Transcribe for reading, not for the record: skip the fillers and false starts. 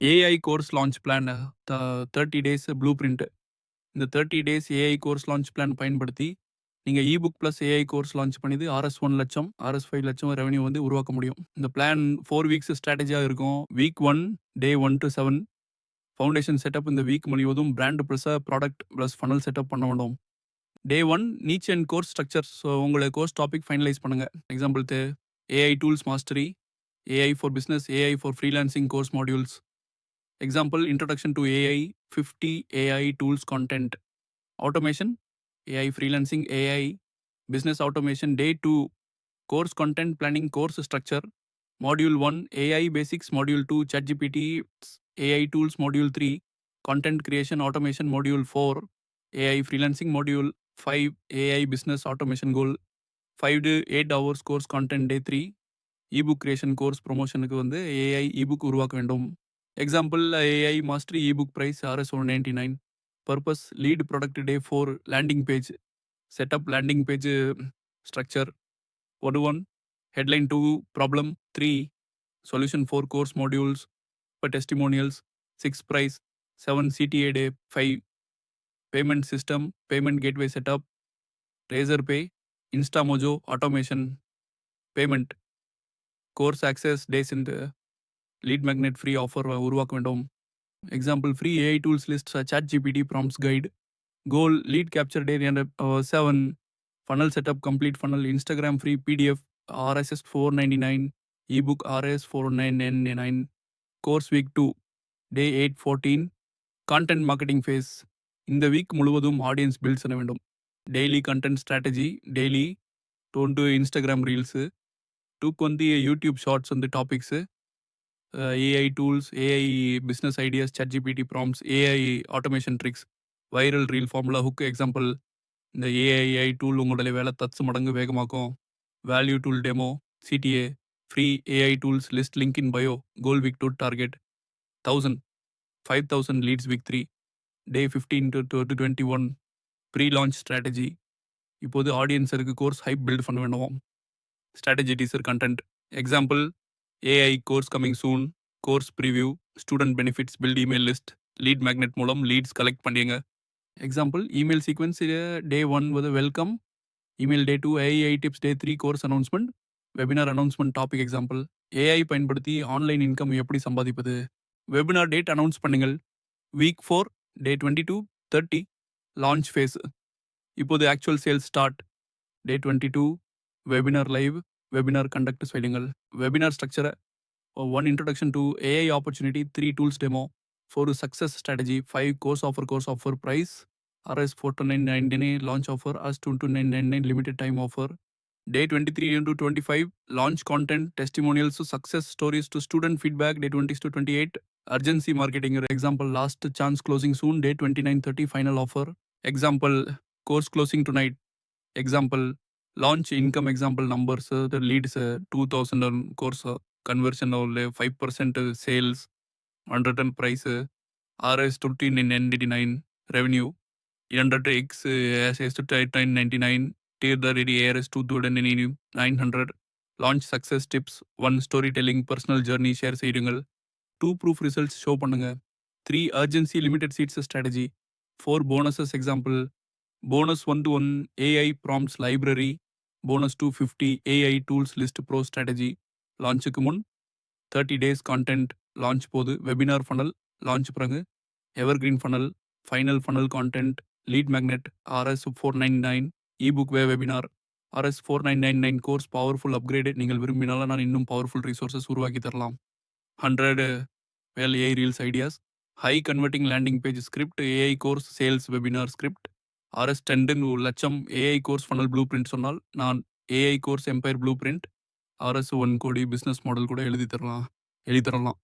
AI course launch plan, 30 days blueprint. இந்த 30 days AI course launch plan பயன்படுத்தி நீங்கள் ebook plus AI course launch பண்ணிது RS1 லட்சம் RS5 லட்சம் ரெவன்யூ வந்து உருவாக்க முடியும். இந்த பிளான் 4 வீக்ஸ் ஸ்ட்ராட்டஜியாக இருக்கும். Week 1 day 1 to 7 foundation setup. இந்த வீக் முழுவதும் பிராண்ட் ப்ளஸ்ஸாக ப்ராடக்ட் ப்ளஸ் ஃபனல் செட்டப் பண்ண வேண்டும். டே 1 நீச் அண்ட் கோர்ஸ் ஸ்ட்ரக்சர். ஸோ உங்களை கோர்ஸ் டாபிக் ஃபைனலைஸ் பண்ணுங்கள். Example AI tools mastery, AI for business, AI for freelancing course modules. Example, introduction to AI, 50 AI tools content. Automation, AI freelancing, AI business automation. Day 2, course content planning, course structure. Module 1, AI basics. Module 2, ChatGPT, AI tools. Module 3, content creation automation. Module 4, AI freelancing. Module 5, AI business automation goal. 5 to 8 hours course content. Day 3, ebook creation course promotion க்கு வந்து AI ebook உருவாக்க வேண்டும். Example, AI Mastery ebook price RS199. Purpose, lead product. Day 4, landing page. Setup landing page structure. 1, headline 2, problem 3, solution 4, course modules, testimonials 6, price 7, CTA day 5, payment system, payment gateway setup, Razorpay, InstaMojo automation, payment, course access days in the lead magnet free offer உருவாக்க வேண்டும். Example, free AI tools list, ChatGPT prompts guide. Goal, lead capture day 7, funnel setup, complete funnel, Instagram free PDF RSS 499, ebook RS 499. Course week 2, day 8-14, content marketing phase. இந்த week முழுவதும் audience build பண்ண வேண்டும். Daily content strategy, daily 2 Instagram reels, 2 வந்து YouTube shorts வந்து topics, AI tools, AI business ideas, ChatGPT prompts, AI automation tricks, viral reel formula hook. Example, இந்த AI tool உங்களுடைய வேலை 10 மடங்கு வேகமாக்கும். Value tool demo, CTA, free AI tools list link in bio. Goal week 2 target 1000, 5000 leads week 3, day 15 to 21, pre-launch strategy. இப்போது ஆடியன்ஸருக்கு course hype build பண்ண வேண்டும். Strategy teaser content. Example, AI course coming soon, course preview, student benefits, build email list, lead magnet மூலம் leads collect பண்ணிங்க. Example, email sequence, day 1 with welcome, email day 2, AI tips, day 3, course announcement, webinar announcement topic. Example, AI பயன்படுத்தி online income எப்படி சம்பாதிப்பது. webinar date announce பண்ணுங்கள். week 4, day 22-30, launch phase. இப்போது actual sales start. day 22, webinar live, webinar conduct சொல்லுங்கள். webinar structure, 1 introduction to AI opportunity, 3 tools demo, 4 success strategy, 5 course offer price RS 499, launch offer RS 22999, limited time offer. Day 23 into 25, launch content, testimonials, success stories to student feedback. Day 20 to 28, urgency marketing. Example, last chance closing soon. Day 29-30, final offer. Example, course closing tonight. Example, launch income. Example numbers, the leads 2000 course conversion of 5% sales, 100 price RS 299 revenue, 100x as to 999, tier the ready ARS 2900. Launch success tips, 1 storytelling personal journey share செய்யுங்கள். 2 proof results show பண்ணுங்க. 3 urgency limited seats strategy, 4 bonuses. Example, bonus 1 to 1 AI prompts library, bonus 250 AI tools list pro strategy. லான்ச்சுக்கு முன் 30 days content launch போது webinar funnel launch பிறகு evergreen funnel, final funnel content, lead magnet RS 499, ebook webinar RS 4999, course powerful upgrade. நீங்கள் விரும்பினாலும் நான் இன்னும் powerful resources உருவாக்கி தரலாம். 100 AI reels ideas, high converting landing page script, AI course sales webinar script. RS 10 லட்சம் AI course funnel blue print சொன்னால் நான் AI course empire blue print RS 1 கோடி பிஸ்னஸ் மாடல் கூட எழுதி தரலாம்.